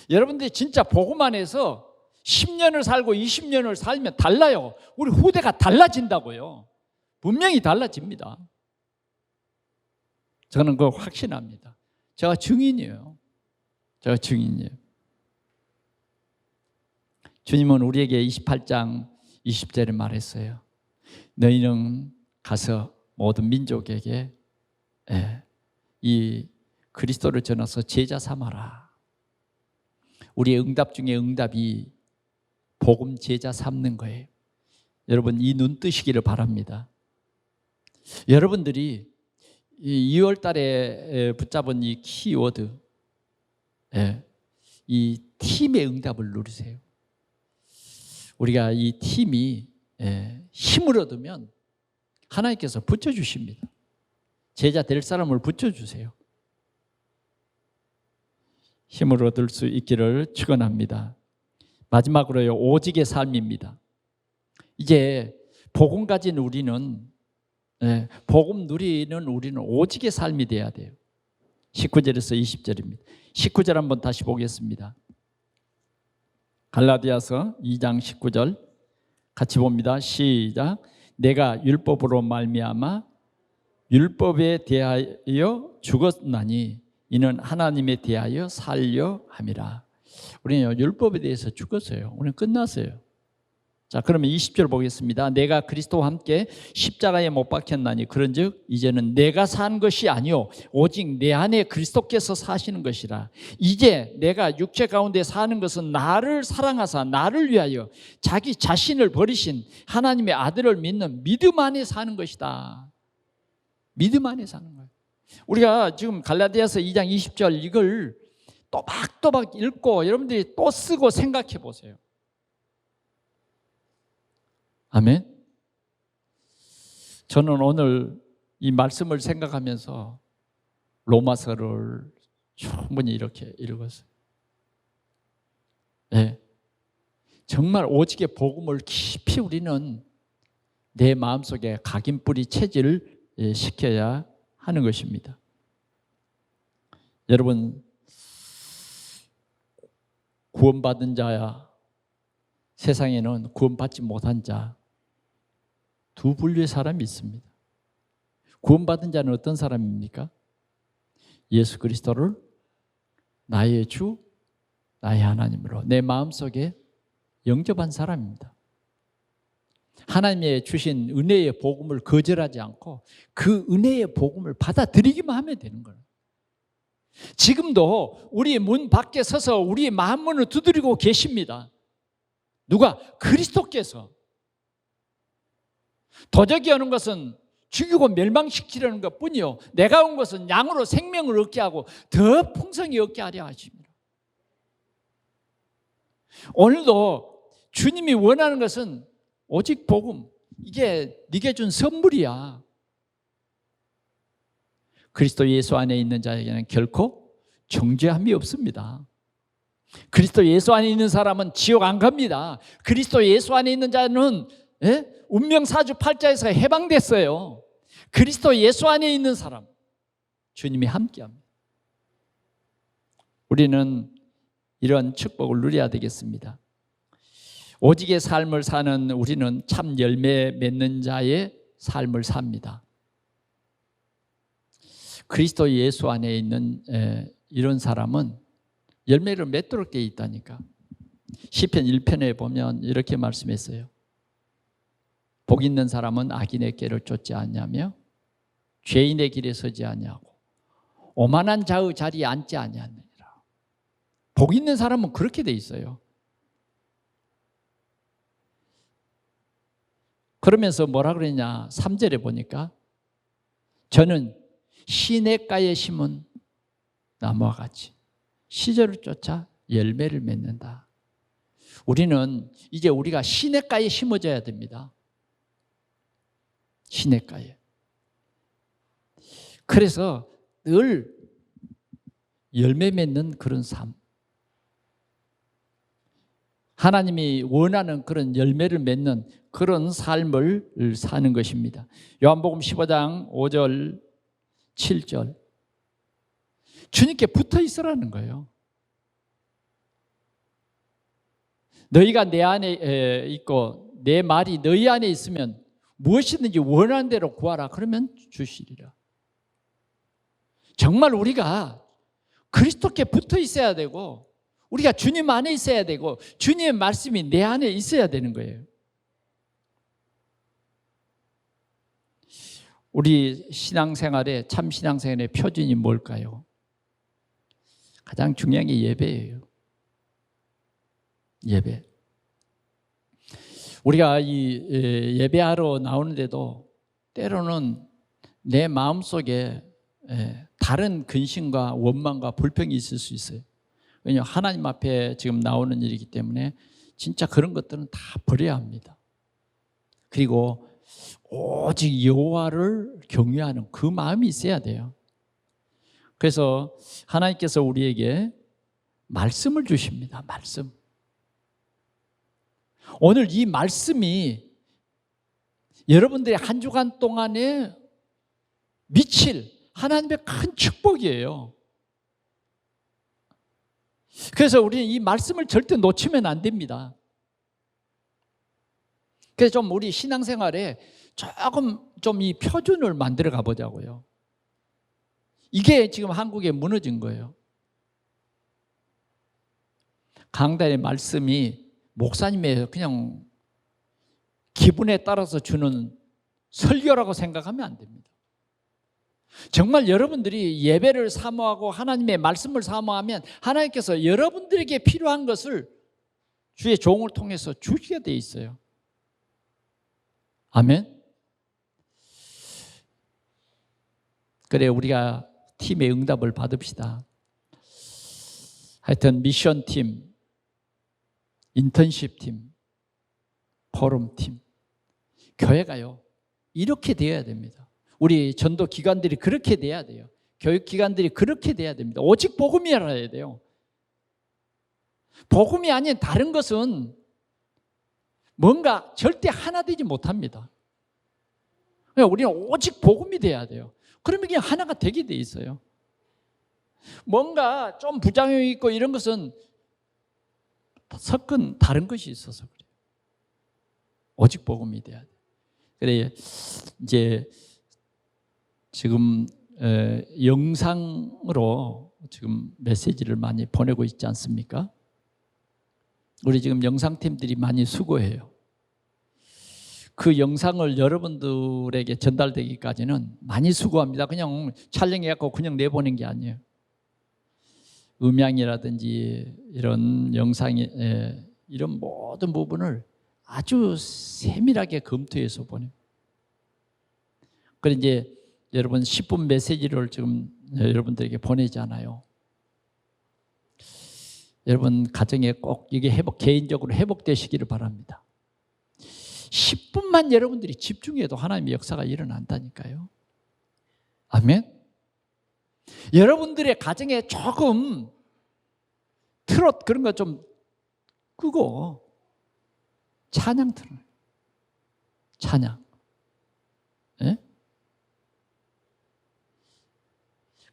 여러분들이 진짜 복음 안에서 10년을 살고 20년을 살면 달라요. 우리 후대가 달라진다고요. 분명히 달라집니다. 저는 그거 확신합니다. 제가 증인이에요. 제가 증인이에요. 주님은 우리에게 28장 20절에 말했어요. 너희는 가서 모든 민족에게 이 그리스도를 전해서 제자 삼아라. 우리의 응답 중에 응답이 복음 제자 삼는 거예요. 여러분 이 눈 뜨시기를 바랍니다. 여러분들이 이 2월 달에 붙잡은 이 키워드, 이 팀의 응답을 누리세요. 우리가 이 팀이 힘을 얻으면 하나님께서 붙여주십니다. 제자 될 사람을 붙여주세요. 힘을 얻을 수 있기를 축원합니다. 마지막으로요, 오직의 삶입니다. 이제 복음 가진 우리는, 복음 누리는 우리는 오직의 삶이 돼야 돼요. 19절에서 20절입니다. 19절 한번 다시 보겠습니다. 갈라디아서 2장 19절 같이 봅니다. 시작. 내가 율법으로 말미암아 율법에 대하여 죽었나니 이는 하나님에 대하여 살려 함이라. 우리는 율법에 대해서 죽었어요. 우리는 끝났어요. 자, 그러면 20절 보겠습니다. 내가 그리스도와 함께 십자가에 못 박혔나니 그런즉 이제는 내가 산 것이 아니요 오직 내 안에 그리스도께서 사시는 것이라. 이제 내가 육체 가운데 사는 것은 나를 사랑하사 나를 위하여 자기 자신을 버리신 하나님의 아들을 믿는 믿음 안에 사는 것이다. 믿음 안에 사는 거예요. 우리가 지금 갈라디아서 2장 20절 이걸 또박또박 읽고 여러분들이 또 쓰고 생각해 보세요. 아멘. 저는 오늘 이 말씀을 생각하면서 로마서를 충분히 이렇게 읽었어요. 네. 정말 오직의 복음을 깊이 우리는 내 마음속에 각인뿌리 체질을 시켜야 하는 것입니다. 여러분, 구원받은 자야, 세상에는 구원받지 못한 자 두 분류의 사람이 있습니다. 구원받은 자는 어떤 사람입니까? 예수 그리스도를 나의 주, 나의 하나님으로 내 마음속에 영접한 사람입니다. 하나님의 주신 은혜의 복음을 거절하지 않고 그 은혜의 복음을 받아들이기만 하면 되는 거예요. 지금도 우리 문 밖에 서서 우리의 마음 문을 두드리고 계십니다. 누가? 그리스도께서. 도적이 오는 것은 죽이고 멸망시키려는 것뿐이요 내가 온 것은 양으로 생명을 얻게 하고 더 풍성히 얻게 하려 하십니다. 오늘도 주님이 원하는 것은 오직 복음. 이게 네게 준 선물이야. 그리스도 예수 안에 있는 자에게는 결코 정죄함이 없습니다. 그리스도 예수 안에 있는 사람은 지옥 안 갑니다. 그리스도 예수 안에 있는 자는 운명사주팔자에서 해방됐어요. 그리스도 예수 안에 있는 사람 주님이 함께합니다. 우리는 이런 축복을 누려야 되겠습니다. 오직의 삶을 사는 우리는 참 열매 맺는 자의 삶을 삽니다. 그리스도 예수 안에 있는 이런 사람은 열매를 맺도록 되어 있다니까. 시편 1편에 보면 이렇게 말씀했어요. 복 있는 사람은 악인의 길을 쫓지 않냐며 죄인의 길에 서지 아니하고 오만한 자의 자리에 앉지 아니하느니라. 복 있는 사람은 그렇게 돼 있어요. 그러면서 뭐라 그러냐 3절에 보니까 저는 시냇가에 심은 나무와 같이 시절을 쫓아 열매를 맺는다. 우리는 이제 우리가 시냇가에 심어져야 됩니다. 시냇가에. 그래서 늘 열매 맺는 그런 삶 하나님이 원하는 그런 열매를 맺는 그런 삶을 사는 것입니다. 요한복음 15장 5절 7절 주님께 붙어 있으라는 거예요. 너희가 내 안에 있고 내 말이 너희 안에 있으면 무엇이든지 원하는 대로 구하라. 그러면 주시리라. 정말 우리가 그리스도께 붙어 있어야 되고 우리가 주님 안에 있어야 되고 주님의 말씀이 내 안에 있어야 되는 거예요. 우리 신앙생활의 참 신앙생활의 표준이 뭘까요? 가장 중요한 게 예배예요. 예배. 우리가 이 예배하러 나오는데도 때로는 내 마음속에 다른 근심과 원망과 불평이 있을 수 있어요. 왜냐하면 하나님 앞에 지금 나오는 일이기 때문에 진짜 그런 것들은 다 버려야 합니다. 그리고 오직 여호와를 경외하는 그 마음이 있어야 돼요. 그래서 하나님께서 우리에게 말씀을 주십니다. 말씀. 오늘 이 말씀이 여러분들의 한 주간 동안에 미칠 하나님의 큰 축복이에요. 그래서 우리는 이 말씀을 절대 놓치면 안 됩니다. 그래서 좀 우리 신앙생활에 조금 좀 이 표준을 만들어 가보자고요. 이게 지금 한국에 무너진 거예요. 강단의 말씀이 목사님의 그냥 기분에 따라서 주는 설교라고 생각하면 안 됩니다. 정말 여러분들이 예배를 사모하고 하나님의 말씀을 사모하면 하나님께서 여러분들에게 필요한 것을 주의 종을 통해서 주시게 돼 있어요. 아멘. 그래 우리가 팀의 응답을 받읍시다. 하여튼 미션팀, 인턴십팀, 포럼팀, 교회가요 이렇게 되어야 됩니다. 우리 전도 기관들이 그렇게 돼야 돼요. 교육 기관들이 그렇게 돼야 됩니다. 오직 복음이 알아야 돼요. 복음이 아닌 다른 것은 뭔가 절대 하나 되지 못합니다. 우리는 오직 복음이 돼야 돼요. 그러면 그냥 하나가 되게 돼 있어요. 뭔가 좀 부작용이 있고 이런 것은 섞은 다른 것이 있어서 그래요. 오직 복음이 돼야 돼요. 그래 이제 지금 영상으로 지금 메시지를 많이 보내고 있지 않습니까? 우리 지금 영상팀들이 많이 수고해요. 그 영상을 여러분들에게 전달되기까지는 많이 수고합니다. 그냥 촬영해갖고 그냥 내보낸 게 아니에요. 음향이라든지 이런 영상이 이런 모든 부분을 아주 세밀하게 검토해서 보내요. 그래 이제 여러분 10분 메시지를 지금 여러분들에게 보내잖아요. 여러분 가정에 꼭 이게 개인적으로 회복되시기를 바랍니다. 10분만 여러분들이 집중해도 하나님의 역사가 일어난다니까요. 아멘. 여러분들의 가정에 조금 트롯 그런 거 좀 끄고 찬양 틀어요. 찬양. 예?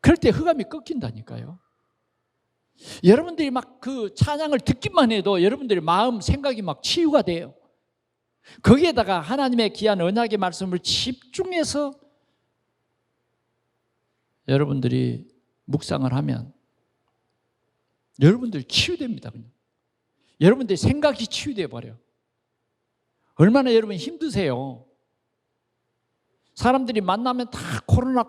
그럴 때 흑암이 꺾인다니까요. 여러분들이 막 그 찬양을 듣기만 해도 여러분들의 마음, 생각이 막 치유가 돼요. 거기에다가 하나님의 귀한 언약의 말씀을 집중해서 여러분들이 묵상을 하면 여러분들이 치유됩니다. 그냥. 여러분들의 생각이 치유돼 버려요. 얼마나 여러분 힘드세요. 사람들이 만나면 다 코로나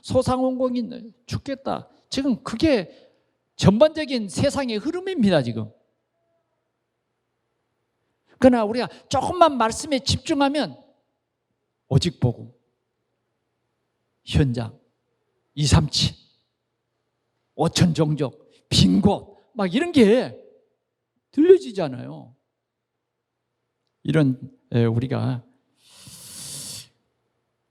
소상공인 죽겠다. 지금 그게 전반적인 세상의 흐름입니다. 지금. 그러나 우리가 조금만 말씀에 집중하면 오직 복음, 현장, 237, 5천 종족, 빈 곳 막 이런 게 들려지잖아요. 이런 우리가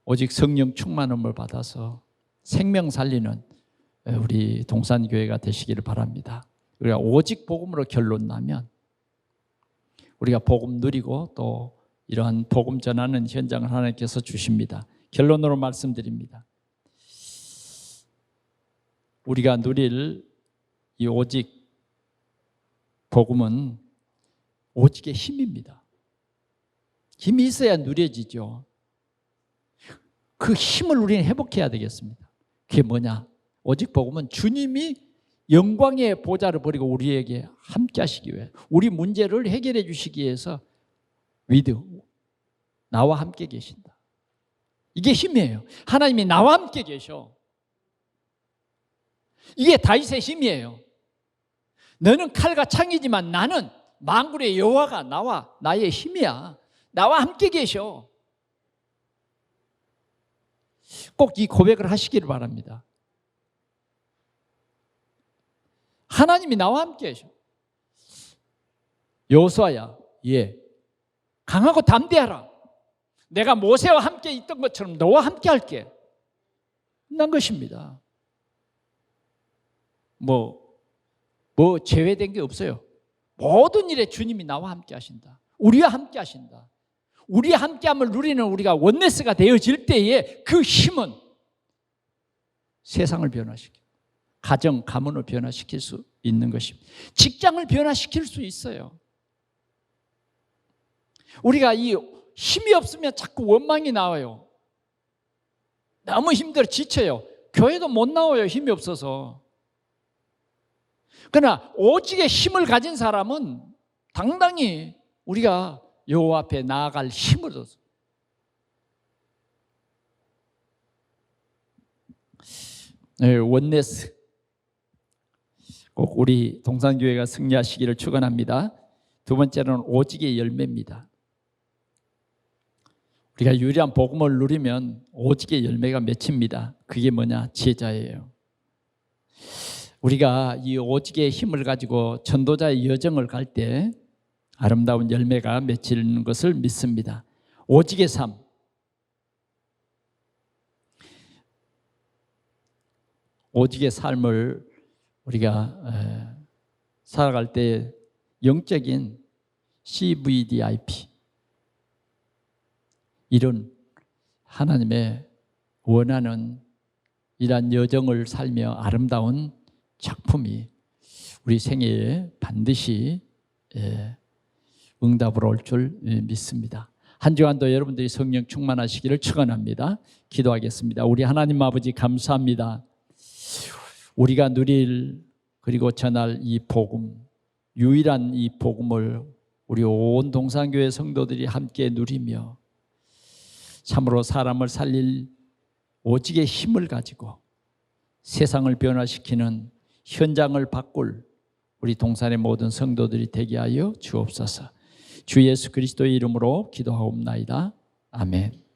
오직 성령 충만함을 받아서 생명 살리는 우리 동산교회가 되시기를 바랍니다. 우리가 오직 복음으로 결론 나면 우리가 복음 누리고 또 이러한 복음 전하는 현장을 하나님께서 주십니다. 결론으로 말씀드립니다. 우리가 누릴 이 오직 복음은 오직의 힘입니다. 힘이 있어야 누려지죠. 그 힘을 우리는 회복해야 되겠습니다. 그게 뭐냐? 오직 복음은 주님이 영광의 보좌를 버리고 우리에게 함께 하시기 위해, 우리 문제를 해결해 주시기 위해서 나와 함께 계신다. 이게 힘이에요. 하나님이 나와 함께 계셔. 이게 다윗의 힘이에요. 너는 칼과 창이지만 나는 만군의 여호와가 나의 힘이야. 나와 함께 계셔. 꼭 이 고백을 하시기를 바랍니다. 하나님이 나와 함께 계셔. 여호수아야, 강하고 담대하라. 내가 모세와 함께 있던 것처럼 너와 함께 할게. 난 것입니다. 제외된 게 없어요. 모든 일에 주님이 나와 함께 하신다. 우리와 함께 하신다. 우리와 함께함을 누리는 우리가 원네스가 되어질 때에 그 힘은 세상을 변화시키고 가정, 가문을 변화시킬 수 있는 것입니다. 직장을 변화시킬 수 있어요. 우리가 이 힘이 없으면 자꾸 원망이 나와요. 너무 힘들어 지쳐요. 교회도 못 나와요. 힘이 없어서. 그러나 오직의 힘을 가진 사람은 당당히 우리가 여호와 앞에 나아갈 힘을 얻어서 원네스 꼭 우리 동산교회가 승리하시기를 축원합니다. 두 번째는 오직의 열매입니다. 우리가 유일한 복음을 누리면 오직의 열매가 맺힙니다. 그게 뭐냐? 제자예요. 우리가 이 오직의 힘을 가지고 전도자의 여정을 갈 때 아름다운 열매가 맺히는 것을 믿습니다. 오직의 삶. 오직의 삶을 우리가 살아갈 때 영적인 CVDIP, 이런 하나님의 원하는 이러한 여정을 살며 아름다운 작품이 우리 생애에 반드시 응답으로 올 줄 믿습니다. 한 주간도 여러분들이 성령 충만하시기를 축원합니다. 기도하겠습니다. 우리 하나님 아버지 감사합니다. 우리가 누릴 그리고 전할 이 복음, 유일한 이 복음을 우리 온 동산교회 성도들이 함께 누리며 참으로 사람을 살릴 오직의 힘을 가지고 세상을 변화시키는 현장을 바꿀 우리 동산의 모든 성도들이 되게 하여 주옵소서. 주 예수 그리스도의 이름으로 기도하옵나이다. 아멘.